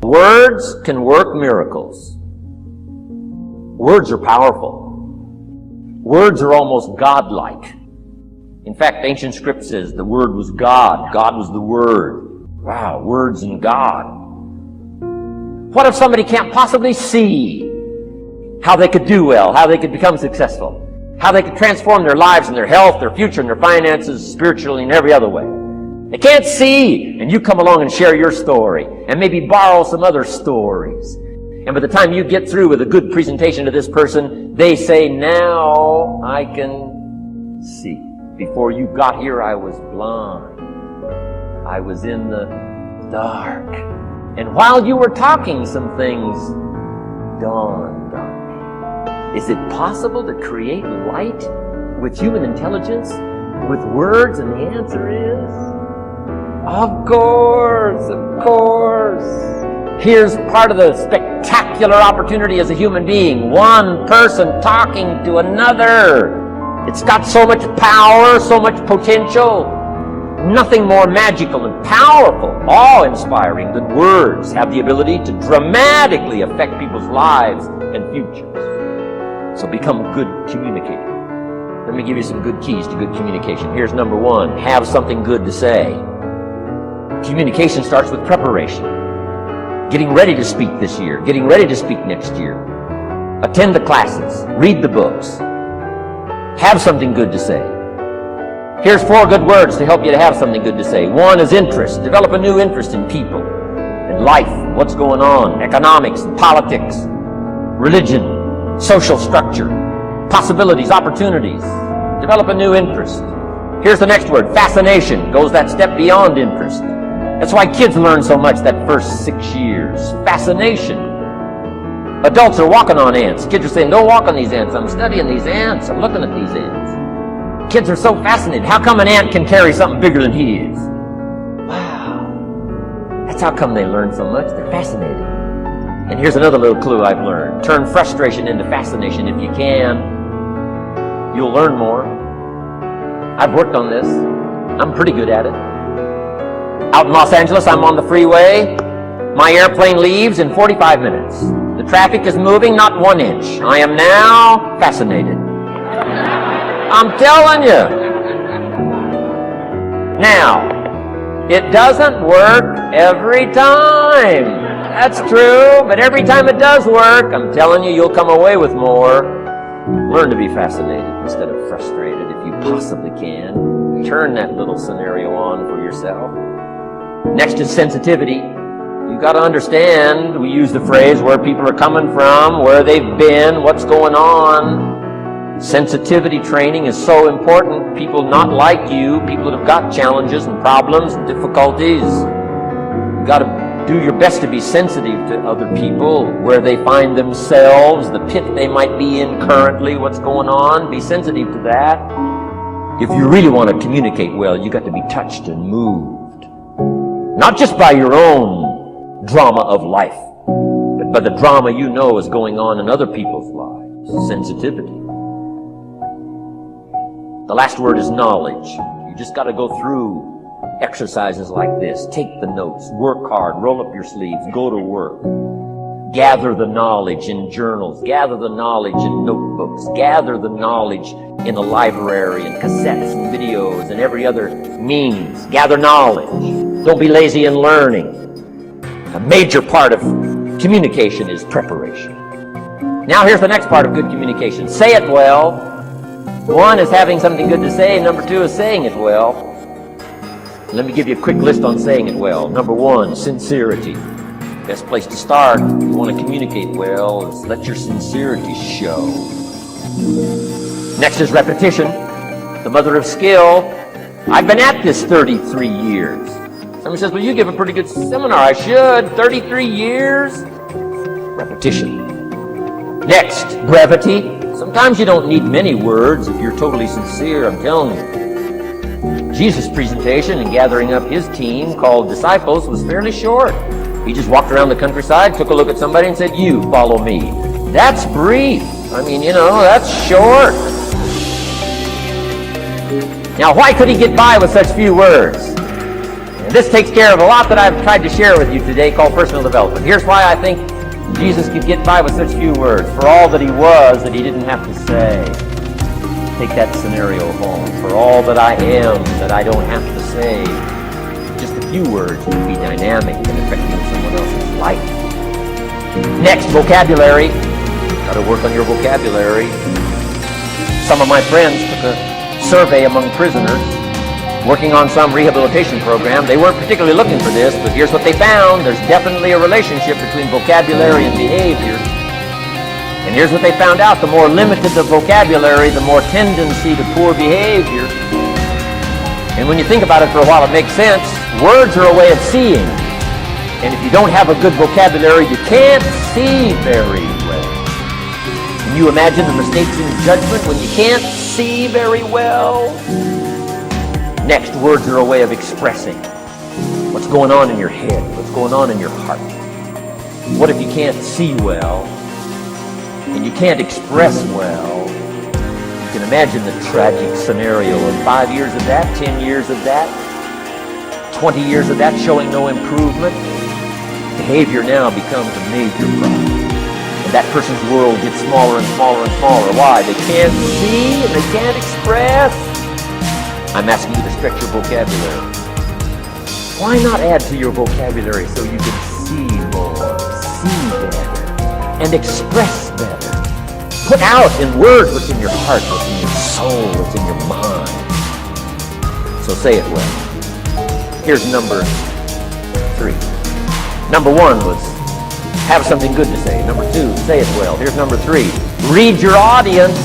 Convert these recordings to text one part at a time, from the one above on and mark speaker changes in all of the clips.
Speaker 1: Words can work miracles. Words are powerful. Words are almost godlike. In fact, ancient script says the Word was God. God was the Word. Wow, words and God. What if somebody can't possibly see how they could do well, how they could become successful, how they could transform their lives and their health, their future and their finances, spiritually and every other way? They can't see, and you come along and share your story, and maybe borrow some other stories. And by the time you get through with a good presentation to this person, they say, now I can see. Before you got here, I was blind. I was in the dark. And while you were talking, some things dawned on me. Is it possible to create light with human intelligence, with words? And the answer is, of course, of course. Here's part of the spectacular opportunity as a human being. One person talking to another. It's got so much power, so much potential. Nothing more magical and powerful, awe-inspiring than words have the ability to dramatically affect people's lives and futures. So become a good communicator. Let me give you some good keys to good communication. Here's number one. Have something good to say. Communication starts with preparation. Getting ready to speak this year. Getting ready to speak next year. Attend the classes. Read the books. Have something good to say. Here's 4 good words to help you to have something good to say. One is interest. Develop a new interest in people and life, what's going on, economics and politics, religion, social structure, possibilities, opportunities. Develop a new interest. Here's the next word, fascination. Goes that step beyond interest. That's why kids learn so much that first 6 years. Fascination. Adults are walking on ants. Kids are saying, don't walk on these ants. I'm studying these ants. I'm looking at these ants. Kids are so fascinated. How come an ant can carry something bigger than he is? Wow. That's how come they learn so much. They're fascinated. And here's another little clue I've learned. Turn frustration into fascination if you can. You'll learn more. I've worked on this. I'm pretty good at it. Out in Los Angeles, I'm on the freeway. My airplane leaves in 45 minutes. The traffic is moving not 1 inch. I am now fascinated. I'm telling you. Now, it doesn't work every time. That's true, but every time it does work, I'm telling you, you'll come away with more. Learn to be fascinated instead of frustrated if you possibly can. Turn that little scenario on for yourself. Next is sensitivity. You got to understand, we use the phrase where people are coming from, where they've been, what's going on. Sensitivity training is so important. People not like you, people that have got challenges and problems and difficulties. You got to do your best to be sensitive to other people, where they find themselves, the pit they might be in currently, what's going on. Be sensitive to that. If you really want to communicate well, you got to be touched and moved. Not just by your own drama of life, but by the drama you know is going on in other people's lives. Sensitivity. The last word is knowledge. You just got to go through exercises like this. Take the notes, work hard, roll up your sleeves, go to work. Gather the knowledge in journals, gather the knowledge in notebooks, gather the knowledge in a library and cassettes and videos and every other means. Gather knowledge. Don't be lazy in learning. A major part of communication is preparation. Now here's the next part of good communication. Say it well. 1 is having something good to say. Number 2 is saying it well. Let me give you a quick list on saying it well. Number 1, sincerity. Best place to start if you want to communicate well is let your sincerity show. Next is repetition, the mother of skill. I've been at this 33 years. Somebody says, well, you give a pretty good seminar. I should. 33 years? Repetition. Next, brevity. Sometimes you don't need many words if you're totally sincere, I'm telling you. Jesus' presentation in gathering up his team called disciples was fairly short. He just walked around the countryside, took a look at somebody and said, you follow me. That's brief. I mean, that's short. Now, why could he get by with such few words? And this takes care of a lot that I've tried to share with you today called personal development. Here's why I think Jesus could get by with such few words. For all that he was that he didn't have to say. Take that scenario home. For all that I am that I don't have to say. Just a few words can be dynamic and affecting someone else's life. Next, vocabulary. Got to work on your vocabulary. Some of my friends took a survey among prisoners working on some rehabilitation program. They weren't particularly looking for this, but here's what they found. There's definitely a relationship between vocabulary and behavior. And here's what they found out. The more limited the vocabulary, the more tendency to poor behavior. And when you think about it for a while, it makes sense. Words are a way of seeing. And if you don't have a good vocabulary, you can't see very well. Can you imagine the mistakes in judgment when you can't see very well? Next, words are a way of expressing what's going on in your head, what's going on in your heart. What if you can't see well and you can't express well? You can imagine the tragic scenario of 5 years of that, 10 years of that, 20 years of that showing no improvement. Behavior now becomes a major problem. And that person's world gets smaller and smaller and smaller. Why? They can't see and they can't express. I'm asking you to stretch your vocabulary. Why not add to your vocabulary so you can see more, see better, and express better? Put out in words what's in your heart, what's in your soul, what's in your mind. So say it well. Here's number 3. Number 1 was have something good to say. Number 2, say it well. Here's number 3. Read your audience.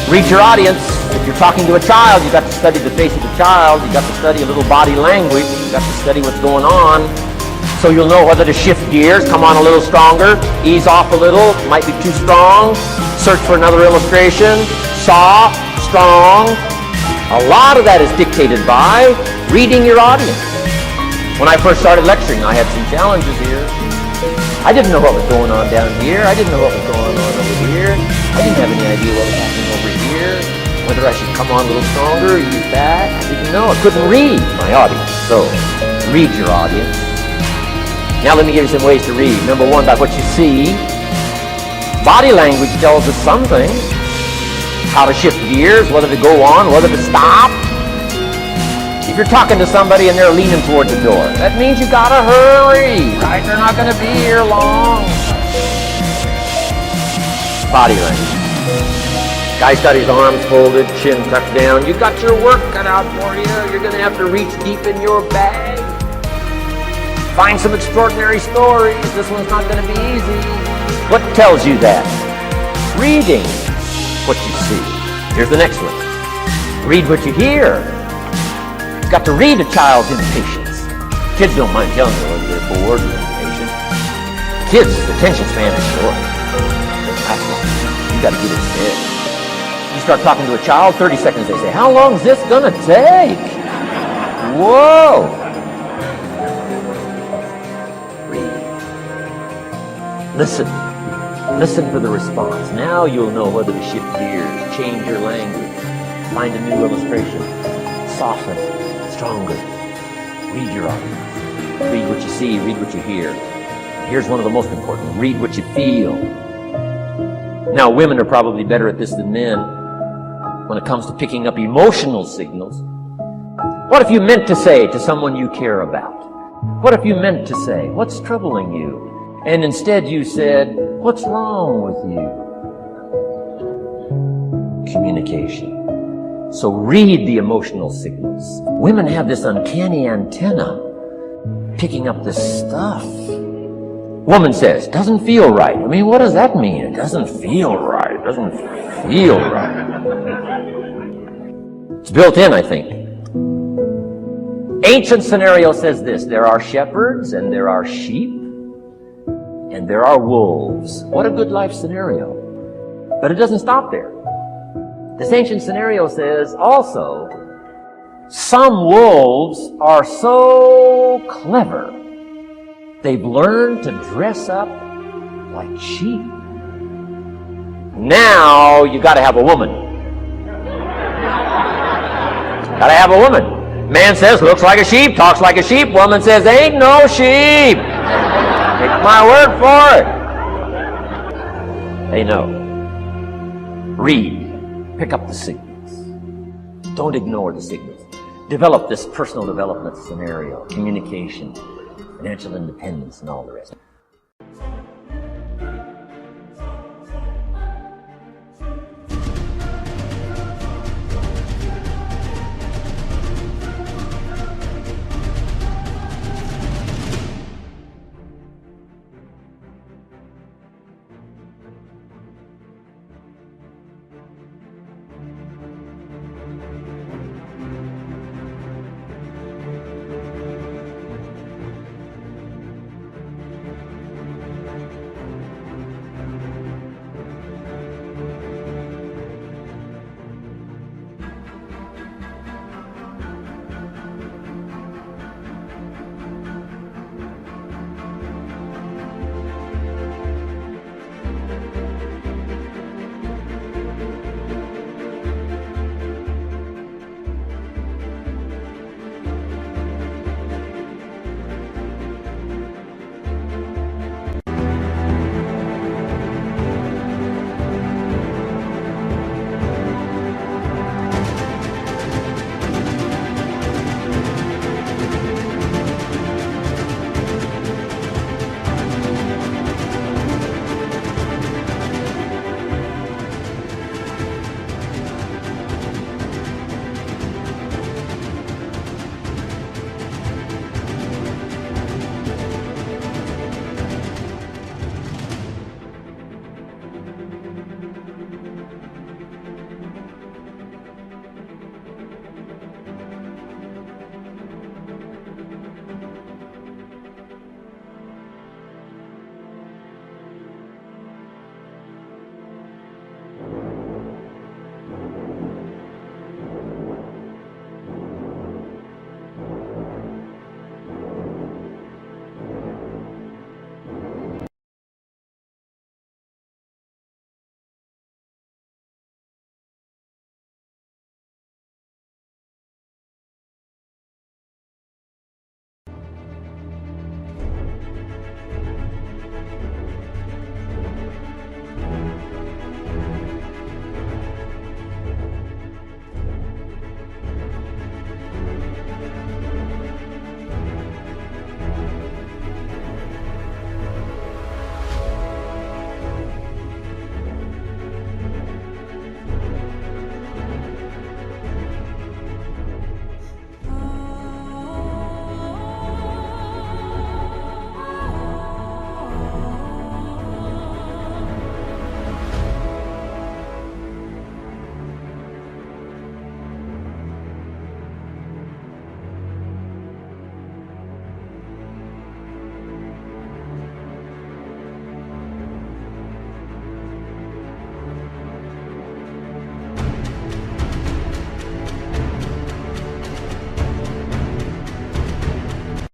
Speaker 1: Read your audience. If you're talking to a child, you've got to study the face of the child. You've got to study a little body language. You've got to study what's going on. So you'll know whether to shift gears, come on a little stronger, ease off a little, might be too strong, search for another illustration, soft, strong. A lot of that is dictated by reading your audience. When I first started lecturing, I had some challenges here. I didn't know what was going on down here. I didn't know what was going on over here. I didn't have any idea what was happening over here. Whether I should come on a little stronger, ease back. I didn't know. I couldn't read my audience. So, read your audience. Now let me give you some ways to read. Number 1, by what you see. Body language tells us something. How to shift gears, whether to go on, whether to stop. If you're talking to somebody and they're leaning toward the door, that means you gotta hurry, right? They're not gonna be here long. Body language. Guy's got his arms folded, chin tucked down. You got your work cut out for you. You're gonna have to reach deep in your bag. Find some extraordinary stories. This one's not gonna be easy. What tells you that? Reading what you see. Here's the next one. Read what you hear. You've got to read a child's impatience. Kids don't mind telling you whether they're bored or impatient. Kids' attention span is short. You got to get it said. You start talking to a child, 30 seconds they say, how long is this gonna take? Whoa! Read. Listen. Listen for the response. Now you'll know whether to shift gears, change your language, find a new illustration, soften, stronger. Read your audience. Read what you see, read what you hear. Here's one of the most important. Read what you feel. Now, women are probably better at this than men when it comes to picking up emotional signals. What if you meant to say to someone you care about? What if you meant to say, what's troubling you? And instead you said, what's wrong with you? Communication. So read the emotional signals. Women have this uncanny antenna picking up this stuff. Woman says, doesn't feel right. I mean, what does that mean? It doesn't feel right. It doesn't feel right. It's built in, I think. Ancient scenario says this, there are shepherds and there are sheep and there are wolves. What a good life scenario. But it doesn't stop there. This ancient scenario says also, some wolves are so clever, they've learned to dress up like sheep. Now you got to have a woman. Gotta have a woman. Man says, looks like a sheep, talks like a sheep. Woman says, ain't no sheep. Take my word for it. They know. Read. Pick up the signals. Don't ignore the signals. Develop this personal development scenario, communication, financial independence, and all the rest.